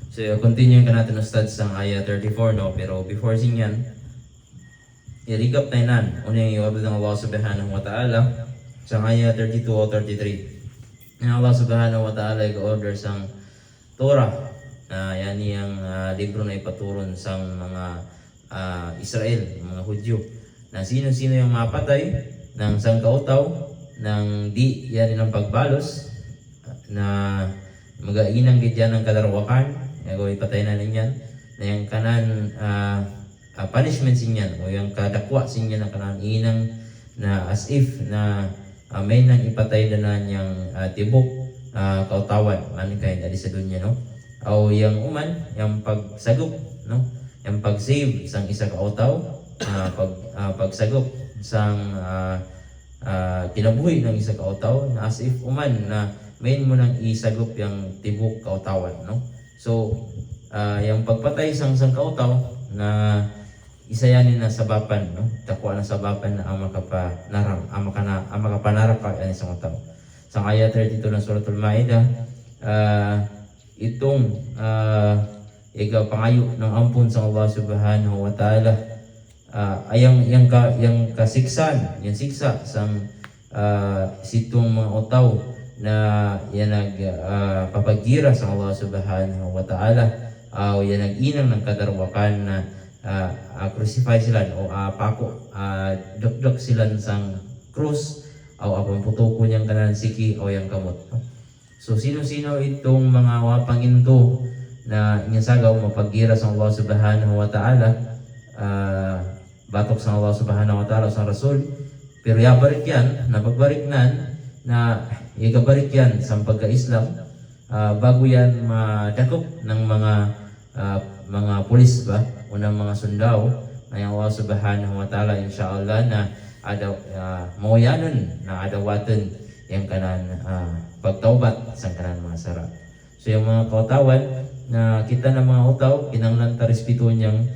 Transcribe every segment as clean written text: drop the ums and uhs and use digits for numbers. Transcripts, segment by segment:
So, continue ka natin na studs sa ayah 34, no? Pero before sinyan, i-recap tayo nan. Una yung iwabad ng Allah subhanahu wa ta'ala sa ayah 32 o 33. Ang Allah subhanahu wa ta'ala i-order sang Torah na yan yung libro na ipaturon sang mga Israel, mga Hudyo, na sino-sino yung mapatay ng sangkautaw ng di yan ng pagbalos na mag-ainang gidyan ng kadarwakan, ipatay na ninyan na yung kanan punishment sinyan o yung kadakwa sinyan na kanan inang na as if na may nang ipatay na niyang tibok kautawan ano kaya dali sa dunya, no? O yung uman yung pagsagop, no? Yung pag-save isang isa kautaw, pagsagop isang kinabuhi ng isa kautaw na as if uman na main mo nang isagop yung tibok kautawan, no? So yung pagpatay isang kautaw na isa yan na sabapan, no? Takwa na sabapan na ang makapanarap ka yan isang kautaw. Sa ayat 32 ng Suratul Ma'idah, itong pangayo ng ampun sa Allah subhanahu wa ta'ala ay yung kasiksan, yung siksa sang sitong mga utaw na yan papagira sa Allah subhanahu wa ta'ala o yan nag-inang ng kadarwakan na crucify sila o dukdok sila sang krus o apamputuko niyang kanan siki o yung kamot, no? So sino-sino itong mga wapangin to na inyasagaw mapagira sa Allah subhanahu wa ta'ala, batok sa Allah subhanahu wa ta'ala sa Rasul, pero yabarik yan, napagbalik na igabarik yan sa pagka-Islam bago yan madakop ng mga pulis ba o ng mga sundao ay Allah subhanahu wa ta'ala insyaallah na mawayanan na adawatan yung kanan pagtaubat sa kanan mga sara. So yung mga kautawan na kita ng mga utaw kinanglan ta respeto niyang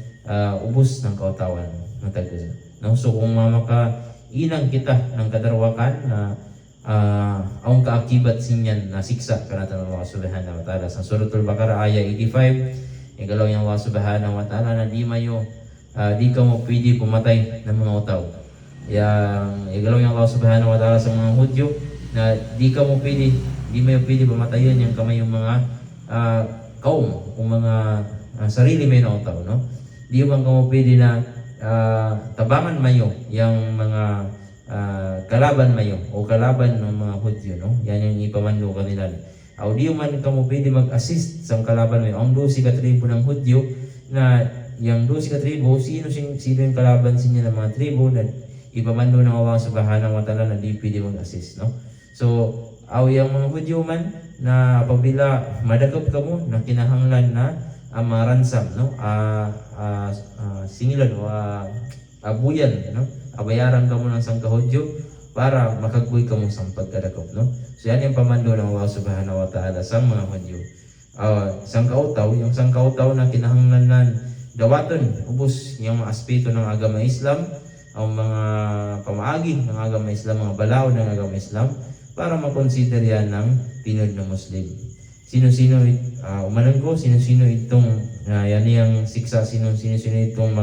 ubos ng kautawan ng tagdud, no? So kung inang kita ng kadarwakan na ang kaakibat sinyan na siksa kanatan ng Allah subhanahu wa ta'ala sa Suratul Baqarah ayah 85, igalaw yung Allah subhanahu wa ta'ala na di ka mo pwede pumatay ng mga utaw. Igalaw yung Allah subhanahu wa ta'ala sa mga Hudyo na di mo pwede pamatayan yung kamay yung mga kaum o mga sarili may na utaw, no? Di man ka mo pwede na tabangan mayo yung mga kalaban mayo o kalaban ng mga Hudyo, no? Yan yung ipamanlo kanila. O di man ka mo pwede mag-assist sa kalaban mayo. Ang 12 katribo ng Hudyo na yung 12 katribo, sino yung kalaban sinya ng mga tribo na ipamanlo ng Allah subhanahu wa ta'ala na di pwede mag-assist, no? So yung mga Hudyo man na pabila madakop ka mo na kinahanglan na maransam, no? Singilan o abuyan, no? Abayaran ka mo ng sang kahudyo para makagbuy ka mo sa pagkadakop, no? So yan yung pamando ng Allah subhanahu wa ta'ala sa mga Hudyo. Sang kautaw, yung sang kautaw na kinahanglan na dawaton, ubos yung mga aspeto ng agama Islam, ang mga pamaagi ng agama Islam, mga balao ng agama Islam, para makonsider yan ng pinod na Muslim. Sino-sino umanan ko, sino-sino itong yan yung siksa, sino-sino itong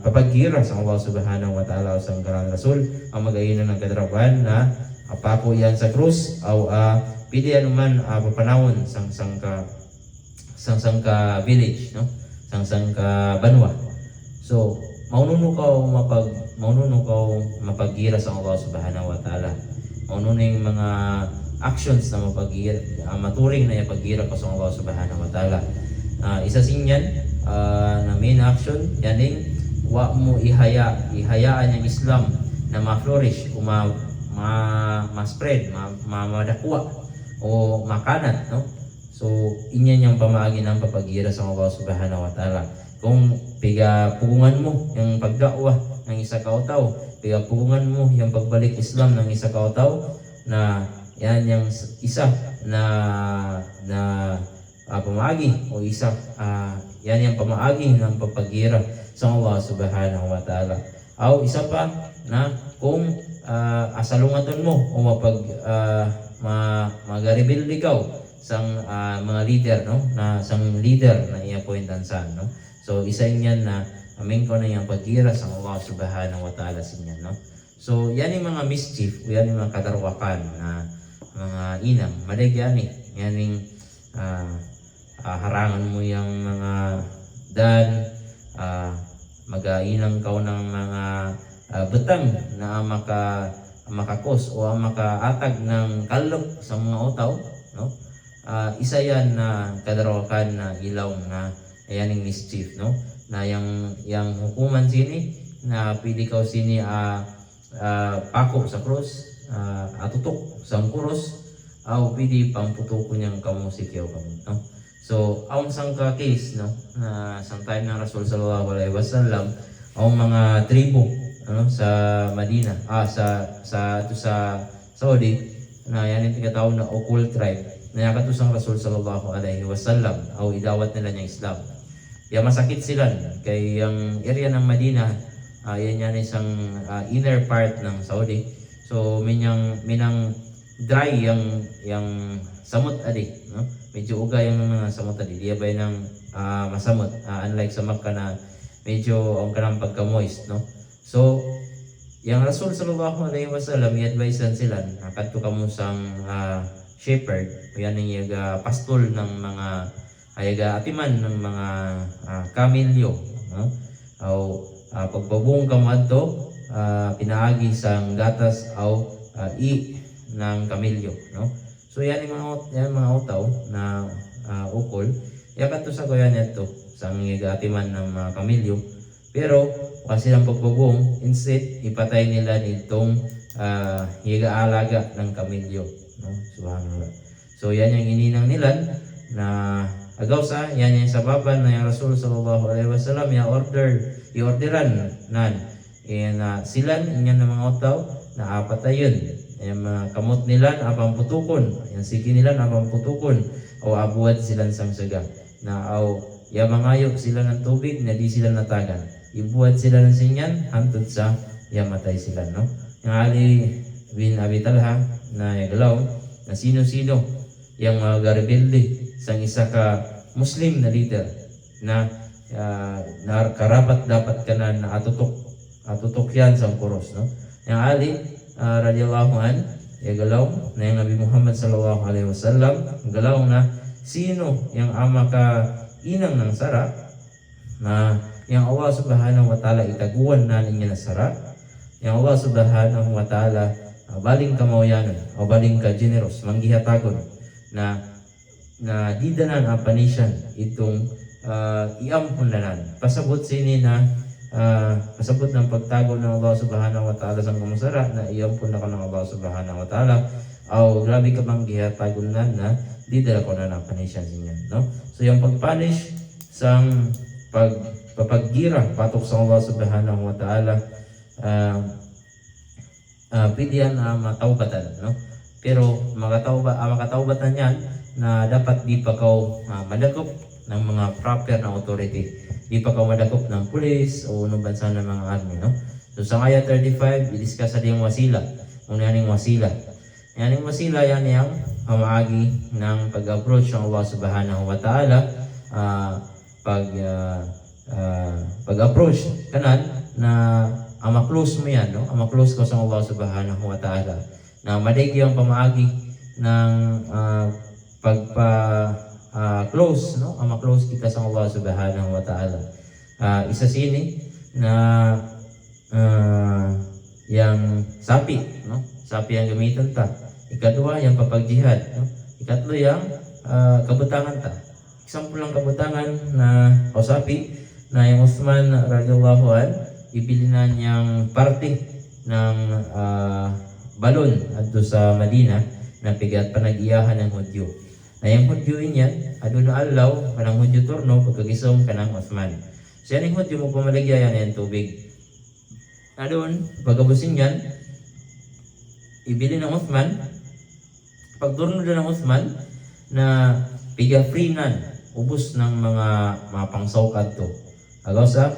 papagira sa Allah subhanahu wa ta'ala o sa karang Rasul ang mag-ainan ng kadrapan na apako yan sa krus o pili anuman papanawon sang village, no? Sang banwa. So maununo ka mapagira sa Allah subhanahu wa ta'ala. Maununo yung mga actions na mapagira, maturing na ipagira ka sa Allah subhanahu wa ta'ala. Isa sinyan na main action yaning wa mo ihayaan yung Islam na ma-flourish o ma-spread, madakwa o makanat, no? So inyan yung pamaagi ng papagira sa Allah subhanahu wa ta'ala. Kung pigapugungan mo yung pagdakwa ng isa kautaw, pigapugungan mo yung pagbalik Islam ng isa kautaw, na yan yung isa na pamaagi o isa yan yung pamaagi ng papagira sa Allah subhanahu wa ta'ala. O isa pa na kung asalungaton mo o magarebuild ikaw sang mga leader, no, na sang leader na i-appointan sa, no. So isa yan na amin ko na yung pagkira sa Allah subhanahu wa ta'ala sa inyan, no. So yan yung mga mischief, yan yung mga kadarwakan na mga inang maligyan yan yung harangan mo yung mga dan, mag-ainang kau ng mga betang na makakos o makaatag ng kalok sa mga utaw, no. Isa yan na kadarwakan na ilaw na yan yung mischief, no, na yang hukuman sini na pili kau sini pako sa krus, atutok sa krus, aw pili pamputuko niyang kamusikyaw kamo, no. So aun sang ka case, no, na sang time ng Rasul sallallahu alaihi wasallam, ang mga tribo, ano, sa Medina, sa Saudi, na yan yung tinatawag na occult tribe, na yakatusang Rasul sallallahu alaihi wasallam, o idawat nila niyang Islam. Kaya masakit sila, kay yung area ng Medina, yan isang inner part ng Saudi. So minang dry yung samot adi, no? Medyo uga yung mga samot adi, di ba ng masamot, unlike sa Makkah na medyo ang kanang pagka-moist, no. So yung Rasul sallallahu alaihi wasallam i-advisean sila kadto kamo sang shepherd, yan yung pastol ng mga atiman ng mga kamilyo, no. O pagbabung kamo adto pinaagi sang gatas o ng kamilyo, no. So yan yung mga utaw na ukol, yakan to sa kuya neto sang atiman ng mga kamilyo, pero kasi ng pagbabong, instead ipatay nila nitong higa-alaga ng kamilyo, no. Subhanallah. So yan yung ininang nila na agaw sa yan yung sababan na yung Rasul sallallahu alaihi wasallam i-orderan nan sila inyan ng mga utaw na apatayon, yung mga kamot nila na pamputukon, yung siki nila na pamputukon, o abuad sila sang saga na mangayok sila ng tubig na di sila natagan, ibuad sila ng sinyan hantod sa matay sila, no. Yung Ali bin Abi Talha na yagalaw na sino-sino yung mga garbelde sang isa ka Muslim na leader na karapat dapat ka na atutok yan sa kuros, no. Yung Ali radiyallahu an yagalaw na yung Nabi Muhammad sallallahu alaihi wasallam galaw na sino yung ama ka inang ng sara na yung Allah subhanahu wa ta'ala itaguan na ninyo na sara, yung Allah subhanahu wa ta'ala baling kamawayanon o baling ka generous manggihatagon na di danan apanisyan itong iampun pasabot sini na pasabot ng pagtago ng Allah subhanahu wa ta'ala sa kamusara na iampun na ka ng Allah subhanahu wa ta'ala, o grabe ka bang gihatagon na di dala ko na napanisyan niya, no. So yung pagpunish sang pagpapagira patok sa Allah subhanahu wa ta'ala, pwede yan matawbatan, no. Pero makatawbatan yan na dapat di pa kau madakop ng mga proper na authority, di pa kau madakop ng police o ng bansa ng mga army, no. So sa ayat 35 i-discuss sa yung wasila, kung yan yung wasila. Yan yung wasila, yan yung pamaagi ng pag-approach ng Allah subhanahu wa ta'ala, pag-approach kanan na ama-close mo yan, no. Ama-close ko sa Allah subhanahu wa ta'ala na madig yung pamaagi ng close, no, ama-close kita sa Allah subhanahu wa ta'ala. Isa sini na yang sapi, no, sapi yang gamitan ta. Ikadua yang papagjihad, no. Ikatlo yang kabutangan ta. Example ng kabutangan na o sapi na yung Uthman radhiyallahu an ibilinan niyang parte ng balon adto sa Medina na pigat panag-iyahan ng Hudyo. Na yung Hudyo niyan aduna alaw kanang Hudyo turno pagkagisom kanang Uthman. So yan yung Hudyo mo pumalagyan yan tubig. Adun pagkabusin yan ibili ng Uthman, pagturno na ng Uthman na piga free nan ubos ng mga pangsawkad to. Agaw sa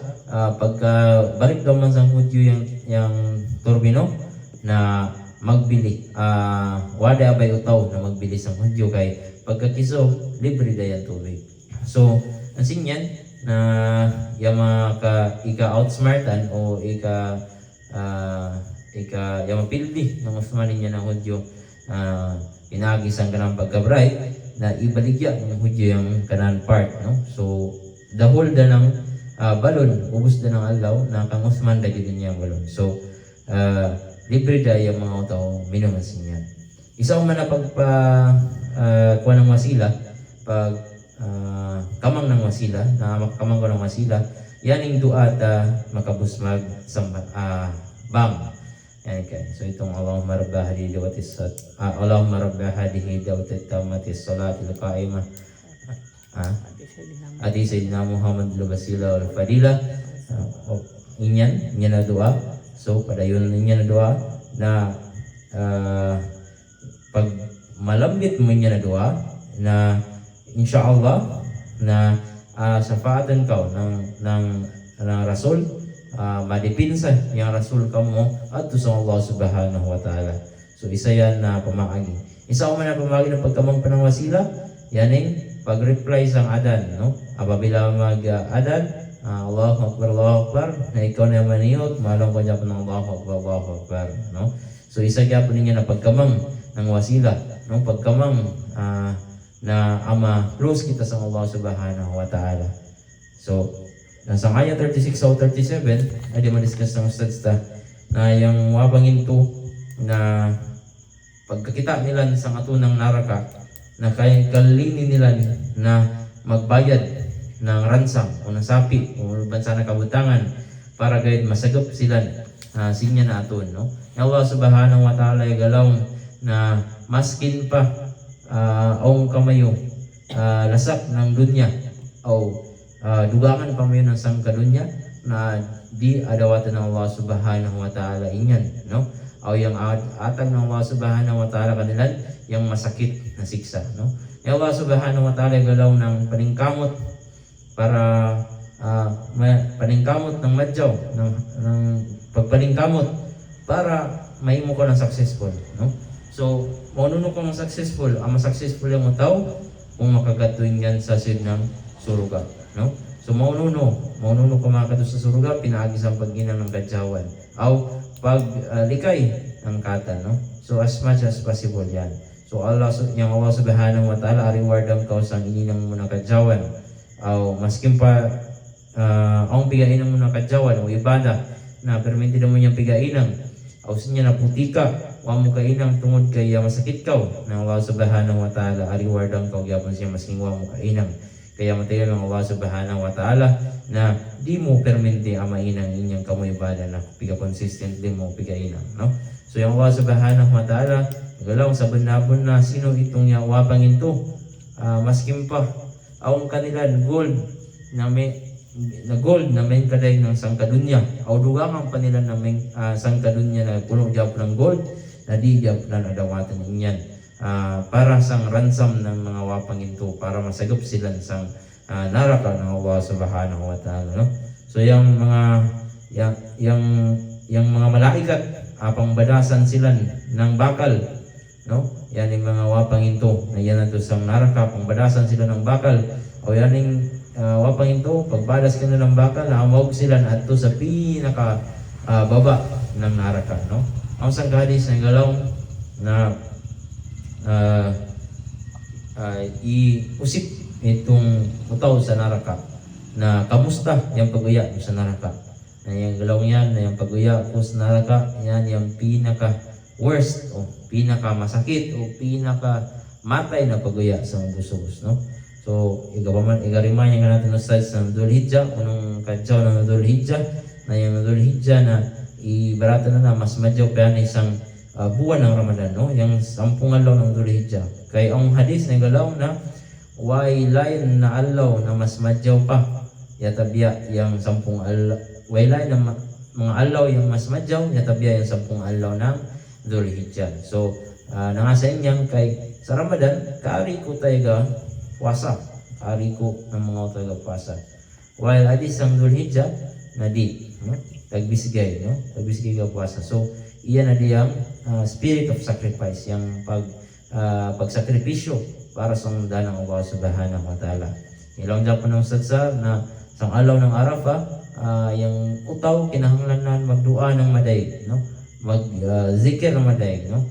pagka balik daw man sang Hudyo yung turbino na magbili wada abay utaw na magbili sang Hudyo kay pagkakiso, libre dayan tubig. So, ang sinyan na yung mga ika-outsmartan o yung mapildi ng Usmanin niya ng Hudyo, pinagis ang kanang pagka-bright na ibaligya ng Hudyo yung kanang part, no? So, dahol da ng balon, ubos da ng alaw na kang Usman dahil din niya ang balon. So, libre da yung mga tao minumasin niya. Isa man na kuha ng wasila, pag kamang ng wasila, na makakamang ko ng wasila, yan yung duat makabusmag sa bang. Yan kaya. So itong Allahumma rabba hadihi dawatis Allahumma rabba hadihi dawatit tamatis salatil qaimah Adi Sayyidina Muhammad al-Basila al-Fadila. Inyan na doa. So padayon niya na doa na pag malambit mo niya na doa na insyaallah na safaatan ka ng Rasul, madipinsa yung Rasul ka mo at sa Allah subhanahu wa ta'ala. So isa yan na pamaagi. Isa man na pamaagi ng pagkamang panawasila, yan yung pag-reply sang adan, no? Apabila mag-adan, Allahu Akbar, na ikaw na maniyot, malong ko dyan po ng Allahu Akbar, no? So isa kaya po ninyo na pagkamang ng wasila, no? Pagkamang na ama close kita sa Allah subhanahu wa ta'ala. So, nasa ayat 36 o 37, ay di ma-discuss ng ustads na yung wabangin to na pagkakita nila sa atunang naraka, na kaya kalinin nila na magbayad ng ransom o ng sapi o bansa na kabutangan para gayud masagap sila sinya na aton, no? Allah subhanahu wa ta'ala ay galaw na maskin pa ang kamayo lasak ng dunya o dugangan pa mayo ng sang kadunya na di adawatan ng Allah subhanahu wa ta'ala inyan, no? O yung atag ng Allah subhanahu wa ta'ala kanilan yung masakit na siksa, no? Yung Allah subhanahu wa ta'ala galaw ng paningkamot para paningkamot ng madyaw ng pagpaningkamot para mahimo ko ng successful, no? So, maununo ko ng successful, ang successful yung tao kung makagatuin yan sa sid ng suruga, no? So, maununo ko makagato sa suruga, pinaagis ang pagginang ng kadyawan aw paglikay ng kata, no? So, as much as possible yan. So, Allah subhanahu wa ta'ala rewardam ka sa ininang mo ng kadyawan aw maskim pa ang pigainang mo ng kadyawan o ibada na perminti na mo niyang pigainang aw sinya na putika wa mo kainang tungod kay masakit kaw na Allah subhanahu wa ta'ala rewardam ka gyapon siya masking wa mo kainang kaya matayo ng Allah subhanahu wa ta'ala na di mo perminti ang mainang inyang kamo ibada na piga consistently mo pigainang, no? So yung Allah subhanahu wa ta'ala galaw sa banabon na sino itong wapang ito maskim pa ang kanilang gold na may kaday ng sangkadunya o dugangan pa nila na may sangkadunya na puno jab ng gold na di jab na nadawatan niyan para sang ransom ng mga wapang ito para masagap sila sang naraka ng Allah subhanahu wa ta'ala, no? So yung mga malaikat pangbadasan sila ng bakal, no? Yan yung mga wapang ito na yan nato sang naraka, pangbadasan sila ng bakal o yan yung wapang ito, pagbadas ka ng bakal, naamawag sila na ato sa pinaka baba ng naraka, no? Ang sang hadis na galaw na iusip itong utaw sa naraka na kamusta yung pag-uya sa naraka na yung galaw yan na yung pag-uya po sa naraka yan yung pinaka worst o pinaka masakit o pinaka matay na pag-uya sa busugos, no? So igarimay nga natin sa size ng Dhul Hijjah unong kadyaw ng Dhul Hijjah na yung Dhul Hijjah na ibarata na mas madyaw pa yan isang buwan ng Ramadan, no? Yung 10 alaw ng Dhul Hijjah kay ang hadis na galaw na wailain na alaw na mas madyaw pa yatabya yung 10 alaw wailain na mga alaw yung mas madyaw yatabya yung 10 alaw ng Dhul Hijjah. So nangasa inyang kay sa Ramadan kaari ko tayo puasa, kaari ko ng mga tayo puasa while hadis ang Dhul Hijjah na di, no? Tagbisigay, no? Tagbisigay ka puasa. So iyan na diyang spirit of sacrifice, yung pagsakripisyo para sa danang Allah subhanahu wa ta'ala. Ilang Japan ng sadsa na sang alaw ng Arafah, yung utaw kinahanglanan magdua ng maday, no? Zikir ng maday, no?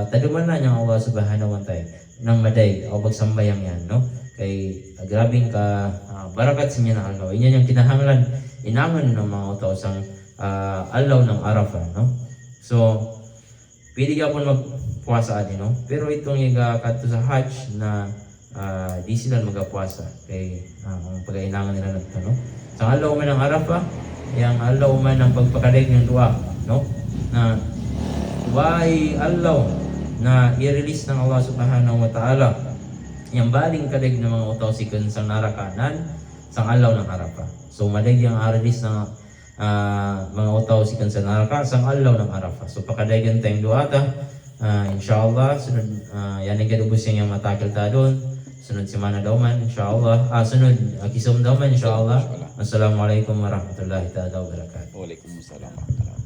Taduman na niyang Allah subhanahu wa ta'ala ng maday o pagsambayang yan, no? Kay grabing ka barakat sa niya ng alaw. Iyan yung kinahanglan inangan ng mga utaw sang alaw ng Arafah, no? So pwede ka po magpuasa adi, no? Pero itong iga kadto sa Hajj na di sila magapuasa kay ang pagkailangan nila nagto, no? Sa alaw man ng Arafah, yang alaw man ng pagpakalig ng dua, no? Na why alaw na i-release ng Allah subhanahu wa ta'ala yang baling kalig ng mga utaw sikon sa narakanan sang alaw ng Arafah. So malig yung i-release ng mga utaw sikon sa naraka sang alaw ng Arafah. So pakadagan tayong duata, inshallah sunod yan ang gadubos yung matakil ta doon. Sunod semana daw man, inshallah. Sunod kisum daw man, inshallah. Assalamualaikum warahmatullahi wabarakatuh. Waalaikumsalam warahmatullahi wabarakatuh.